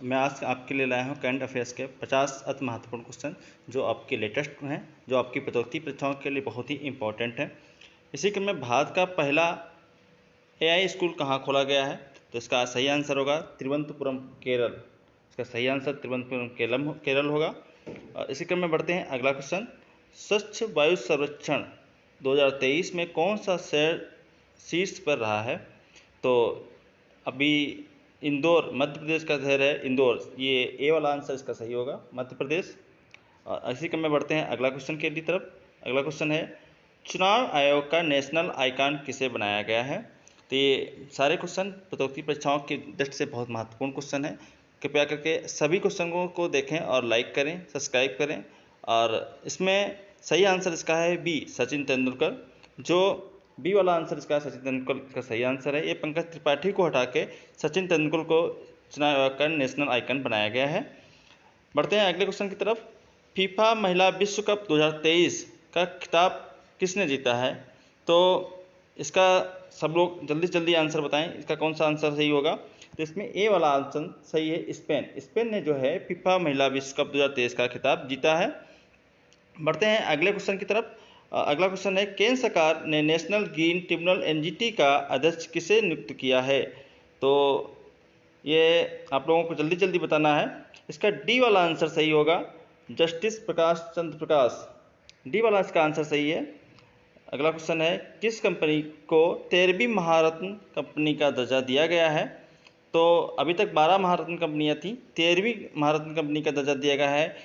मैं आज आपके लिए लाया हूँ करंट अफेयर्स के 50 अति महत्वपूर्ण क्वेश्चन जो आपके लेटेस्ट हैं, जो आपकी प्रतियोगिता परीक्षाओं के लिए बहुत ही इंपॉर्टेंट है। इसी क्रम में भारत का पहला एआई स्कूल कहाँ खोला गया है? तो इसका सही आंसर होगा तिरुवनंतपुरम, केरल। इसका सही आंसर तिरुवनंतपुरम केरल होगा। और इसी क्रम में बढ़ते हैं अगला क्वेश्चन। स्वच्छ वायु सर्वेक्षण 2023 में कौन सा शहर शीर्ष पर रहा है? तो अभी इंदौर मध्य प्रदेश का शहर है इंदौर, ये ए वाला आंसर इसका सही होगा, मध्य प्रदेश। और इसी क्रम में बढ़ते हैं अगला क्वेश्चन की तरफ। अगला क्वेश्चन है चुनाव आयोग का नेशनल आइकॉन किसे बनाया गया है? तो ये सारे क्वेश्चन प्रतियोगिता परीक्षाओं की दृष्टि से बहुत महत्वपूर्ण क्वेश्चन है। कृपया करके सभी क्वेश्चनों को देखें और लाइक करें, सब्सक्राइब करें। और इसमें सही आंसर इसका है बी, सचिन तेंदुलकर। जो बी वाला आंसर इसका सचिन तेंदुलकर का सही आंसर है। ये पंकज त्रिपाठी को हटा के सचिन तेंदुलकर को चुनाव आयोग का नेशनल आइकन बनाया गया है। बढ़ते हैं अगले क्वेश्चन की तरफ। फीफा महिला विश्व कप 2023 का खिताब किसने जीता है? तो इसका सब लोग जल्दी जल्दी आंसर बताएं, इसका कौन सा आंसर सही होगा? तो इसमें ए वाला आंसर सही है, स्पेन। स्पेन ने जो है फीफा महिला विश्व कप 2023 का खिताब जीता है। बढ़ते हैं अगले क्वेश्चन की तरफ। अगला क्वेश्चन है केंद्र सरकार ने नेशनल ग्रीन ट्रिब्यूनल एनजीटी का अध्यक्ष किसे नियुक्त किया है? तो ये आप लोगों को जल्दी जल्दी बताना है। इसका डी वाला आंसर सही होगा, जस्टिस प्रकाश चंद्र प्रकाश। डी वाला इसका आंसर सही है। अगला क्वेश्चन है किस कंपनी को 13वीं महारत्न कंपनी का दर्जा दिया गया है? तो अभी तक 12 महारत्न कंपनियां थी, 13वीं महारत्न कंपनी का दर्जा दिया गया है।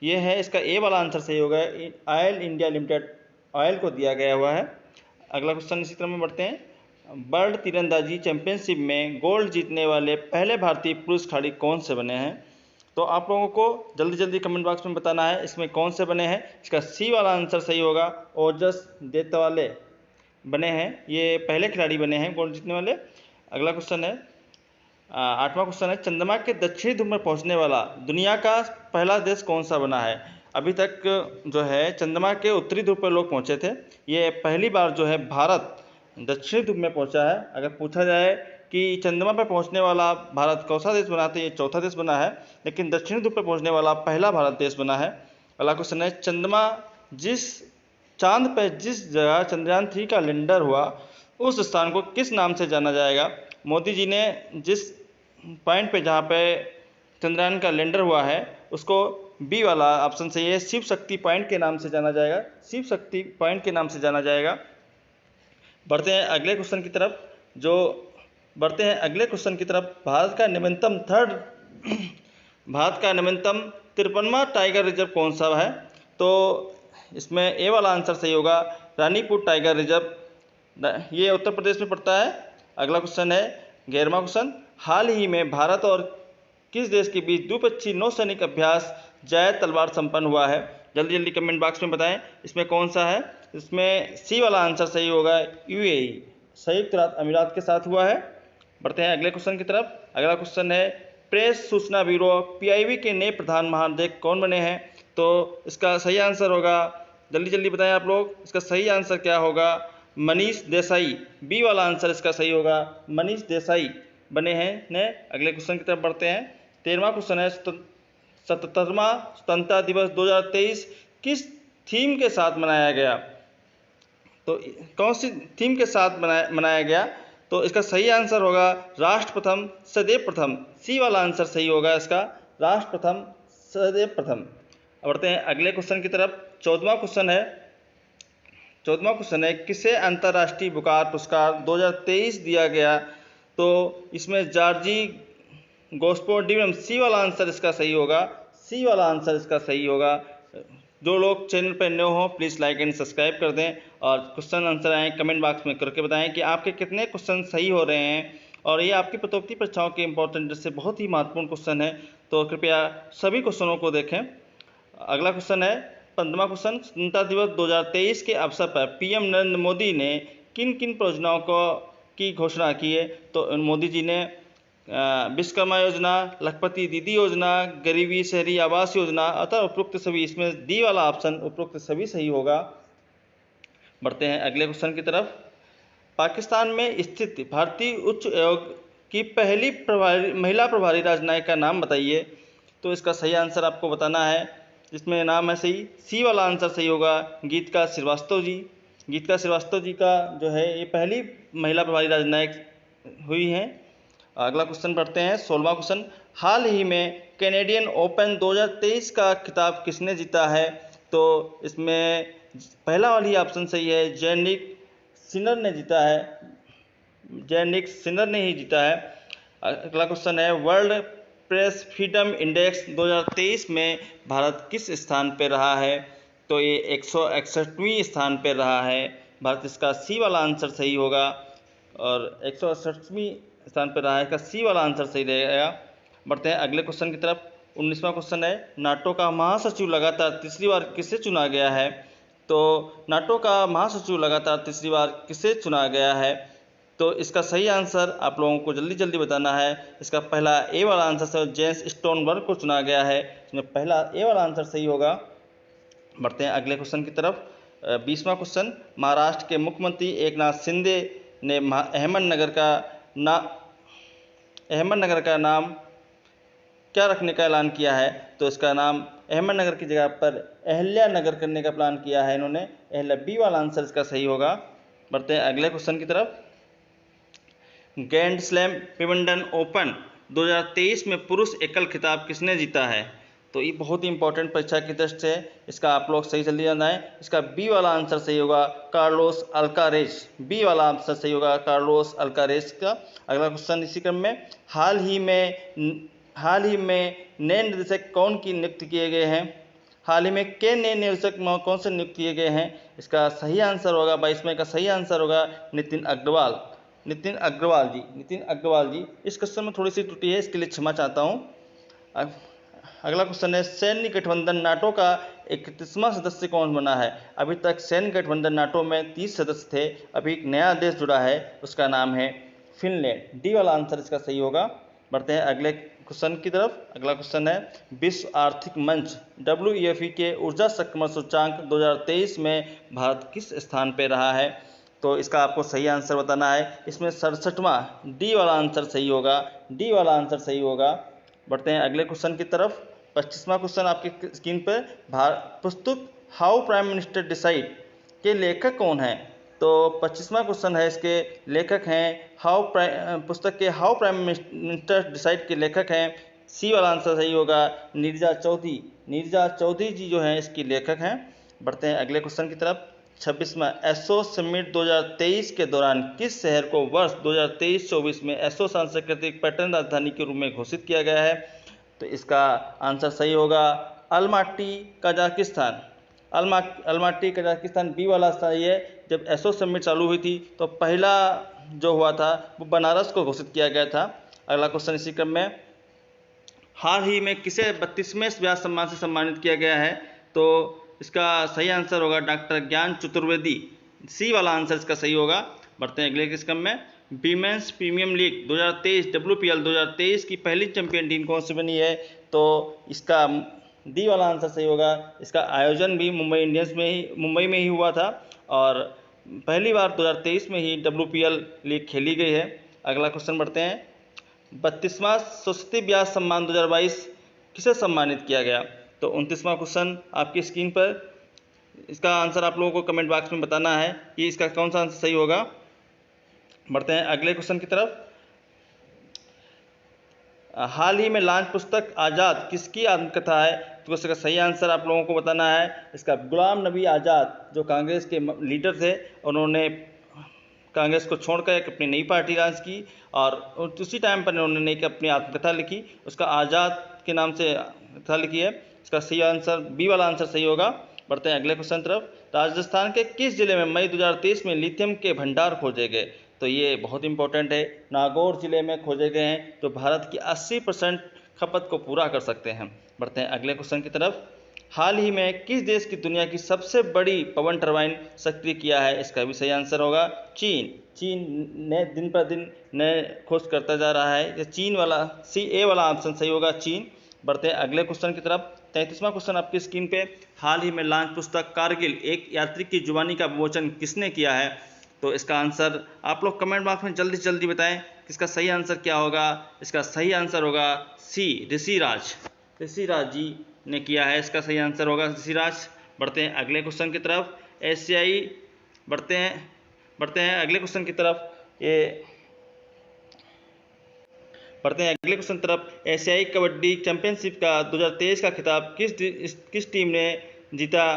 ये है, इसका ए वाला आंसर सही होगा, ऑयल इंडिया लिमिटेड ऑयल को दिया गया हुआ है। अगला क्वेश्चन इसी क्रम में बढ़ते हैं। वर्ल्ड तीरंदाजी चैंपियनशिप में गोल्ड जीतने वाले पहले भारतीय पुरुष खिलाड़ी कौन से बने हैं? तो आप लोगों को जल्दी जल्दी कमेंट बॉक्स में बताना है इसमें कौन से बने हैं। इसका सी वाला आंसर सही होगा, ओजस देतवाले बने हैं, ये पहले खिलाड़ी बने हैं गोल्ड जीतने वाले। अगला क्वेश्चन है 8वां क्वेश्चन है चंद्रमा के दक्षिणी ध्रुव में पहुंचने वाला दुनिया का पहला देश कौन सा बना है? अभी तक जो है चंद्रमा के उत्तरी ध्रुव पर लोग पहुंचे थे, ये पहली बार जो है भारत दक्षिणी ध्रुव में पहुंचा है। अगर पूछा जाए कि चंद्रमा पर पहुंचने वाला भारत कौन सा देश बना, तो ये चौथा देश बना है, लेकिन दक्षिणी ध्रुव पर पहुंचने वाला पहला भारत देश बना है। अगला क्वेश्चन है चांद पर जिस जगह चंद्रयान 3 का लैंडर हुआ उस स्थान को किस नाम से जाना जाएगा? मोदी जी ने जिस पॉइंट पे जहाँ पे चंद्रयान का लैंडर हुआ है उसको बी वाला ऑप्शन सही है, शिव शक्ति पॉइंट के नाम से जाना जाएगा, शिव शक्ति पॉइंट के नाम से जाना जाएगा। बढ़ते हैं अगले क्वेश्चन की तरफ। भारत का नवीनतम 53वां टाइगर रिजर्व कौन सा है? तो इसमें ए वाला आंसर सही होगा, रानीपुर टाइगर रिजर्व, ये उत्तर प्रदेश में पड़ता है। अगला क्वेश्चन है 11वां क्वेश्चन। हाल ही में भारत और किस देश के बीच द्विपक्षीय नौसैनिक अभ्यास जायद तलवार संपन्न हुआ है? जल्दी जल्दी कमेंट बॉक्स में बताएं इसमें कौन सा है। इसमें सी वाला आंसर सही होगा, यूएई संयुक्त अरब अमीरात के साथ हुआ है। बढ़ते हैं अगले क्वेश्चन की तरफ। अगला क्वेश्चन है प्रेस सूचना ब्यूरो पीआईबी के नए प्रधान महानिदेशक कौन बने हैं? तो इसका सही आंसर होगा, जल्दी जल्दी बताएं आप लोग, इसका सही आंसर क्या होगा? मनीष देसाई, बी वाला आंसर इसका सही होगा, मनीष देसाई बने हैं ने। अगले क्वेश्चन की तरफ बढ़ते हैं। 13वां क्वेश्चन है 77वां स्वतंत्रता दिवस 2023 किस थीम के साथ मनाया गया? तो कौन सी थीम के साथ मनाया गया? तो इसका सही आंसर होगा राष्ट्र प्रथम सदैव प्रथम, सी वाला आंसर सही होगा इसका, राष्ट्र प्रथम सदैव प्रथम। बढ़ते हैं अगले क्वेश्चन की तरफ। 14वां क्वेश्चन है किसे अंतर्राष्ट्रीय बुखार पुरस्कार 2023 दिया गया? तो इसमें जॉर्जी गोस्पोडियम, सी वाला आंसर इसका सही होगा, सी वाला आंसर इसका सही होगा। जो लोग चैनल पर नए हो प्लीज़ लाइक एंड सब्सक्राइब कर दें और क्वेश्चन आंसर आए कमेंट बॉक्स में करके बताएं कि आपके कितने क्वेश्चन सही हो रहे हैं। और ये आपकी प्रतियोगिता परीक्षाओं के इंपॉर्टेंट से बहुत ही महत्वपूर्ण क्वेश्चन है, तो कृपया सभी क्वेश्चनों को देखें। अगला क्वेश्चन है 15वां क्वेश्चन। स्वतंत्रता दिवस 2023 के अवसर पर पीएम नरेंद्र मोदी ने किन किन परियोजनाओं की घोषणा की है? तो मोदी जी ने विश्वकर्मा योजना, लखपति दीदी योजना, गरीबी शहरी आवास योजना, अतः उपरोक्त सभी, इसमें डी वाला ऑप्शन उपरोक्त सभी सही होगा। बढ़ते हैं अगले क्वेश्चन की तरफ। पाकिस्तान में स्थित भारतीय उच्च आयोग की पहली महिला प्रभारी राजनायिका का नाम बताइए। तो इसका सही आंसर आपको बताना है, इसमें नाम है सही, सी वाला आंसर सही होगा, गीतिका श्रीवास्तव जी। गीतिका श्रीवास्तव जी का जो है ये पहली महिला प्रभारी राजनायक हुई हैं। अगला क्वेश्चन पढ़ते हैं, 16वां क्वेश्चन। हाल ही में कैनेडियन ओपन 2023 का खिताब किसने जीता है? तो इसमें पहला वाली ऑप्शन सही है, जैनिक सिनर ने जीता है, जैनिक सिनर ने ही जीता है। अगला क्वेश्चन है, वर्ल्ड प्रेस फ्रीडम इंडेक्स 2023 में भारत किस स्थान पर रहा है? तो ये 161वें स्थान पर रहा है भारत। इसका सी वाला आंसर सही होगा, और 168वें स्थान पर रहा है, इसका सी वाला आंसर सही रहेगा। बढ़ते हैं अगले क्वेश्चन की तरफ। 19वां क्वेश्चन है, नाटो का महासचिव लगातार तीसरी बार किसे चुना गया है? तो नाटो का महासचिव लगातार तीसरी बार किसे चुना गया है? तो इसका सही आंसर आप लोगों को जल्दी जल्दी बताना है। इसका पहला ए वाला आंसर से जेंस स्टोनबर्ग को चुना गया है, इसमें पहला ए वाला आंसर सही होगा। बढ़ते हैं अगले क्वेश्चन की तरफ। 20वां क्वेश्चन, महाराष्ट्र के मुख्यमंत्री एकनाथ शिंदे ने अहमदनगर का नाम क्या रखने का ऐलान किया है? तो इसका नाम अहमदनगर की जगह पर अहल्या नगर करने का प्लान किया है इन्होंने, अहल्या, बी वाला आंसर इसका सही होगा। बढ़ते हैं अगले क्वेश्चन की तरफ। ग्रैंड स्लैम विंबलडन ओपन 2023 में पुरुष एकल खिताब किसने जीता है? तो ये बहुत ही इंपॉर्टेंट परीक्षा की दृष्टि से इसका आप लोग सही जल्दी जाना है। इसका बी वाला आंसर सही होगा, कार्लोस अल्कारेज। बी वाला आंसर सही होगा, कार्लोस अल्कारेज का। अगला क्वेश्चन इसी क्रम में, हाल ही में नए निदेशक कौन की नियुक्त किए गए हैं? हाल ही में के नए निदेशक कौन से नियुक्त किए गए हैं? इसका सही आंसर होगा 22वें का सही आंसर होगा नितिन अग्रवाल। नितिन अग्रवाल जी। इस क्वेश्चन में थोड़ी सी त्रुटि है, इसके लिए क्षमा चाहता हूँ। अगला क्वेश्चन है, सैन्य गठबंधन नाटो का 31वां सदस्य कौन बना है? अभी तक सैन्य गठबंधन नाटो में 30 सदस्य थे, अभी एक नया देश जुड़ा है, उसका नाम है फिनलैंड। डी वाला आंसर इसका सही होगा। बढ़ते हैं अगले क्वेश्चन की तरफ। अगला क्वेश्चन है, विश्व आर्थिक मंच WEF के ऊर्जा संक्रमण सूचकांक 2023 में भारत किस स्थान पर रहा है? तो इसका आपको सही आंसर बताना है, इसमें 67वां, डी वाला आंसर सही होगा, डी वाला आंसर सही होगा। बढ़ते हैं अगले क्वेश्चन की तरफ। 25वां क्वेश्चन आपकी स्क्रीन पर, पुस्तक हाउ प्राइम मिनिस्टर डिसाइड के लेखक कौन हैं? तो 25वां क्वेश्चन है, इसके लेखक हैं पुस्तक के हाउ प्राइम मिनिस्टर डिसाइड के लेखक हैं, सी वाला आंसर सही होगा, नीरजा चौधरी जी जो हैं इसकी लेखक हैं। बढ़ते हैं अगले क्वेश्चन की तरफ। 26वां, एसो समिट 2023 के दौरान किस शहर को वर्ष 2023-24 में एसो सांस्कृतिक पर्यटन राजधानी के रूप में घोषित किया गया है? तो इसका आंसर सही होगा, Almaty Kazakhstan. Almaty Kazakhstan, B वाला सही है। जब एसो समिट चालू हुई थी तो पहला जो हुआ था वो बनारस को घोषित किया गया था। अगला क्वेश्चन इसी क्रम में, हाल ही में किसे 32वें व्यास सम्मान से सम्मानित किया गया है? तो इसका सही आंसर होगा डॉक्टर ज्ञान चतुर्वेदी, सी वाला आंसर इसका सही होगा। बढ़ते हैं अगले क्रम में, वीमेंस प्रीमियर लीग 2023 WPL 2023 की पहली चैंपियन टीम कौन सी बनी है? तो इसका डी वाला आंसर सही होगा। इसका आयोजन भी मुंबई में ही हुआ था, और पहली बार 2023 में ही WPL लीग खेली गई है। अगला क्वेश्चन बढ़ते हैं, 32वां सरस्वती व्यास सम्मान 2022 किसे सम्मानित किया गया? तो 29वां क्वेश्चन आपकी स्क्रीन पर, इसका आंसर आप लोगों को कमेंट बॉक्स में बताना है कि इसका कौन सा आंसर सही होगा। बढ़ते हैं अगले क्वेश्चन की तरफ। हाल ही में लॉन्च पुस्तक आज़ाद किसकी आत्मकथा है? तो इसका सही आंसर आप लोगों को बताना है। इसका गुलाम नबी आज़ाद जो कांग्रेस के लीडर थे, उन्होंने कांग्रेस को छोड़कर एक अपनी नई पार्टी लॉन्च की, और उसी टाइम पर उन्होंने एक अपनी आत्मकथा लिखी, उसका आज़ाद के नाम से कथा लिखी है। इसका सही आंसर बी वाला आंसर सही होगा। बढ़ते हैं अगले क्वेश्चन तरफ। राजस्थान के किस जिले में मई 2023 में लिथियम के भंडार खोजे गए? तो ये बहुत इंपॉर्टेंट है, नागौर जिले में खोजे गए हैं, जो भारत की 80% खपत को पूरा कर सकते हैं। बढ़ते हैं अगले क्वेश्चन की तरफ। हाल ही में किस देश की दुनिया की सबसे बड़ी पवन टरबाइन सक्रिय किया है? इसका भी सही आंसर होगा चीन ने दिन पर दिन नए खोज करता जा रहा है, ये चीन वाला ए वाला ऑप्शन सही होगा, चीन। बढ़ते हैं अगले क्वेश्चन की तरफ। 33वां क्वेश्चन आपकी स्क्रीन पे, हाल ही में लॉन्च पुस्तक कारगिल एक यात्री की जुबानी का विमोचन किसने किया है? तो इसका आंसर आप लोग कमेंट बॉक्स में जल्दी से जल्दी बताएं इसका सही आंसर क्या होगा? इसका सही आंसर होगा सी, ऋषिराज। ऋषिराज जी ने किया है, इसका सही आंसर होगा ऋषिराज। बढ़ते हैं अगले क्वेश्चन की तरफ। एशियाई बढ़ते हैं अगले क्वेश्चन की तरफ। बढ़ते हैं अगले क्वेश्चन तरफ। एशियाई कबड्डी चैंपियनशिप का 2023 का खिताब किस टीम ने जीता?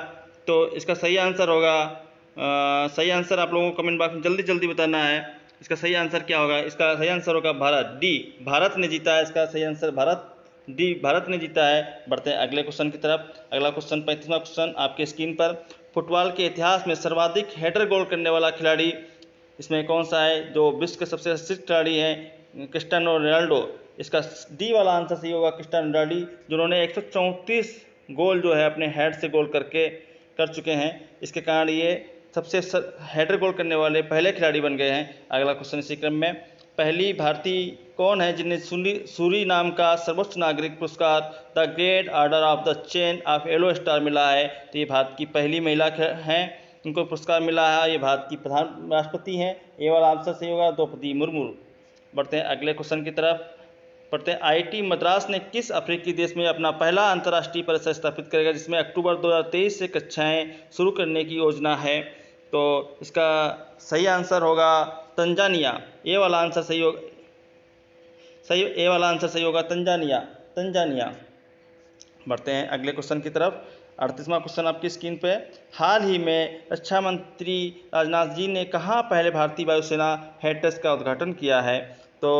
तो इसका सही आंसर होगा सही आंसर आप लोगों को कमेंट बॉक्स में जल्दी जल्दी बताना है। इसका सही आंसर क्या होगा? इसका सही आंसर होगा भारत, डी, भारत ने जीता है। इसका सही आंसर भारत, डी, भारत ने जीता है। बढ़ते हैं अगले क्वेश्चन की तरफ। अगला क्वेश्चन 35वां क्वेश्चन आपके स्क्रीन पर। फुटबॉल के इतिहास में सर्वाधिक हेडर गोल करने वाला खिलाड़ी इसमें कौन सा है? जो विश्व के सबसे प्रसिद्ध खिलाड़ी हैं क्रिस्टियानो रोनाल्डो। इसका डी वाला आंसर सही होगा, क्रिस्टियानो रोनाल्डो, जिन्होंने 134 गोल जो है अपने हेड से गोल कर चुके हैं। इसके कारण ये सबसे हेडर गोल करने वाले पहले खिलाड़ी बन गए हैं। अगला क्वेश्चन इसी क्रम में। पहली भारतीय कौन है जिन्हें सूरी नाम का सर्वोच्च नागरिक पुरस्कार the great order of the chain of yellow star मिला है? तो ये भारत की पहली महिला हैं, इनको पुरस्कार मिला है। ये भारत की प्रधान राष्ट्रपति हैं। ये वाला आंसर सही होगा, द्रौपदी मुर्मू। बढ़ते हैं अगले क्वेश्चन की तरफ। पढ़ते हैं आईआईटी मद्रास ने किस अफ्रीकी देश में अपना पहला अंतर्राष्ट्रीय परिसर स्थापित करेगा, जिसमें अक्टूबर 2023 से कक्षाएं शुरू करने की योजना है? तो इसका सही आंसर होगा तंजानिया। ए वाला आंसर सही होगा, ए वाला आंसर सही होगा तंजानिया। बढ़ते हैं अगले क्वेश्चन की तरफ। 38वां क्वेश्चन आपकी स्क्रीन पे। हाल ही में रक्षा मंत्री राजनाथ जी ने कहाँ पहले भारतीय वायुसेना हेडक्वार्टर्स का उद्घाटन किया है? तो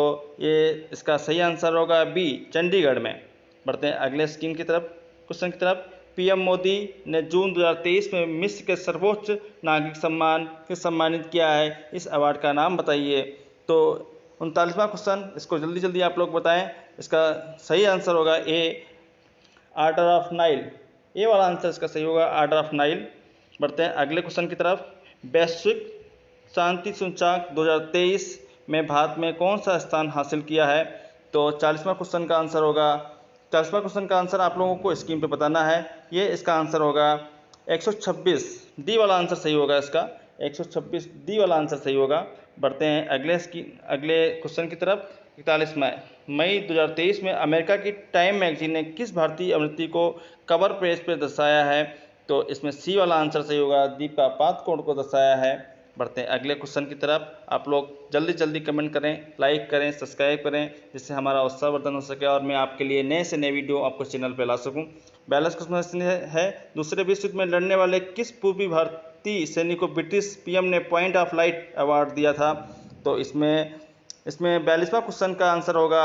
ये इसका सही आंसर होगा बी, चंडीगढ़ में। बढ़ते हैं अगले स्क्रीन की तरफ, क्वेश्चन की तरफ। पीएम मोदी ने जून 2023 में मिस्र के सर्वोच्च नागरिक सम्मान से सम्मानित किया है, इस अवार्ड का नाम बताइए? तो 39वां क्वेश्चन, इसको जल्दी जल्दी आप लोग बताएं। इसका सही आंसर होगा ए, ऑर्डर ऑफ नाइल। ये वाला आंसर इसका सही होगा, ऑर्डर ऑफ नाइल। बढ़ते हैं अगले क्वेश्चन की तरफ। वैश्विक शांति सूचकांक 2023 में भारत में कौन सा स्थान हासिल किया है? तो 40वां क्वेश्चन का आंसर होगा, 40वां क्वेश्चन का आंसर आप लोगों को स्क्रीन पे बताना है। ये इसका आंसर होगा 126, डी वाला आंसर सही होगा। इसका 126 डी वाला आंसर सही होगा। बढ़ते हैं अगले क्वेश्चन की तरफ। 41 मई 2023 में अमेरिका की टाइम मैगजीन ने किस भारतीय अभिनेत्री को कवर पेज पर दर्शाया है? तो इसमें सी वाला आंसर सही होगा, दीपिका पादुकोण को दर्शाया है। बढ़ते हैं अगले क्वेश्चन की तरफ। आप लोग जल्दी जल्दी कमेंट करें, लाइक करें, सब्सक्राइब करें, जिससे हमारा उत्साहवर्धन हो सके और मैं आपके लिए नए से नए वीडियो आपको चैनल पर ला सकूं। 42 क्वेश्चन है, दूसरे विश्व युद्ध में लड़ने वाले किस पूर्वी भारतीय सैनिक को ब्रिटिश पीएम ने पॉइंट ऑफ लाइट अवार्ड दिया था? तो इसमें 42वां क्वेश्चन का आंसर होगा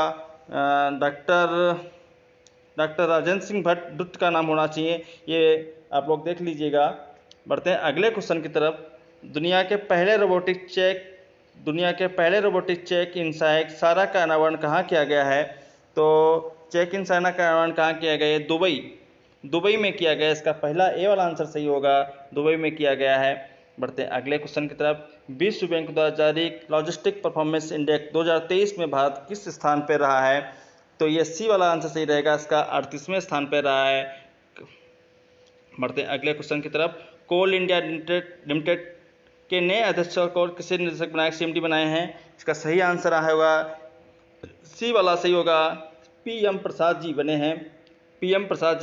डॉक्टर राजेंद्र सिंह भट्ट का नाम होना चाहिए। ये आप लोग देख लीजिएगा। बढ़ते हैं अगले क्वेश्चन की तरफ। दुनिया के पहले रोबोटिक चेक इन सारा का अनावरण कहाँ किया गया है? तो चेक इन सारा का अनावरण कहाँ किया गया है? दुबई में किया गया। इसका पहला ए वाला आंसर सही होगा, दुबई में किया गया है। बढ़ते हैं अगले क्वेश्चन की तरफ। विश्व बैंक द्वारा जारी लॉजिस्टिक परफॉर्मेंस इंडेक्स 2023 में भारत किस स्थान पर रहा है? तो ये सी वाला आंसर सही रहेगा, इसका 38वें स्थान पर रहा है। बढ़ते हैं अगले क्वेश्चन की तरफ। कोल इंडिया लिमिटेड के नए अध्यक्ष को किसे निदेशक बनाए, सीएमडी बनाए हैं? इसका सही आंसर होगा सी वाला सही होगा, पीएम प्रसाद जी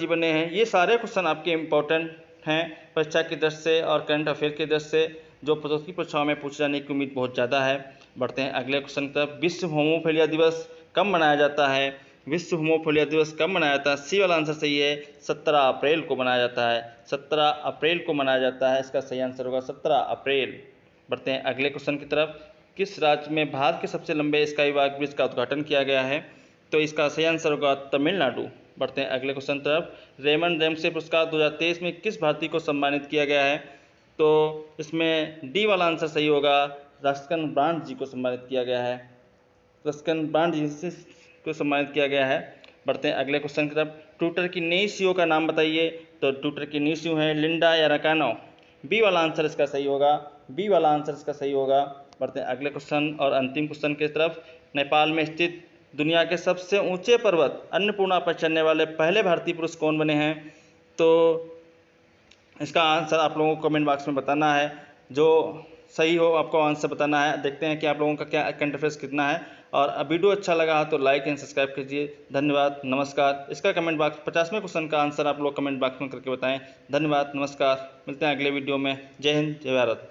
बने हैं। ये सारे क्वेश्चन आपके इम्पोर्टेंट हैं परीक्षा की दृष्टि से और करंट अफेयर की दृष्टि से, जो प्रतियोगी परीक्षाओं में पूछे जाने की उम्मीद बहुत ज़्यादा है। बढ़ते हैं अगले क्वेश्चन की तरफ। विश्व होमोफिलिया दिवस कब मनाया जाता है? विश्व होमोफिलिया दिवस कब मनाया जाता है? सी वाला आंसर सही है, 17 अप्रैल को मनाया जाता है। 17 अप्रैल को मनाया जाता है, इसका सही आंसर होगा 17 अप्रैल। बढ़ते हैं अगले क्वेश्चन की तरफ। किस राज्य में भारत के सबसे लंबे स्काई वॉक ब्रिज का उद्घाटन किया गया है? तो इसका सही आंसर होगा तमिलनाडु। बढ़ते हैं अगले क्वेश्चन की तरफ। रेमंड रेमसे पुरस्कार 2023 में किस भारतीय को सम्मानित किया गया है? तो इसमें डी वाला आंसर सही होगा, रस्किन बॉन्ड जी को सम्मानित किया गया है। रस्किन बॉन्ड जी को सम्मानित किया गया है। बढ़ते हैं अगले क्वेश्चन की तरफ। ट्विटर की नई सीईओ का नाम बताइए? तो ट्विटर की नई सीईओ है लिंडा याराकानो। बी वाला आंसर इसका सही होगा, बी वाला आंसर इसका सही होगा। बढ़ते हैं अगले क्वेश्चन और अंतिम क्वेश्चन की तरफ। नेपाल में स्थित दुनिया के सबसे ऊंचे पर्वत अन्नपूर्णा पर चढ़ने वाले पहले भारतीय पुरुष कौन बने हैं? तो इसका आंसर आप लोगों को कमेंट बॉक्स में बताना है, जो सही हो आपको आंसर बताना है। देखते हैं कि आप लोगों का क्या करंट अफेयर्स कितना है। और वीडियो अच्छा लगा तो लाइक एंड सब्सक्राइब कीजिए। धन्यवाद, नमस्कार। इसका कमेंट बॉक्स 50वें क्वेश्चन का आंसर आप लोग कमेंट बॉक्स में करके बताएं। धन्यवाद, नमस्कार। मिलते हैं अगले वीडियो में। जय हिंद, जय भारत।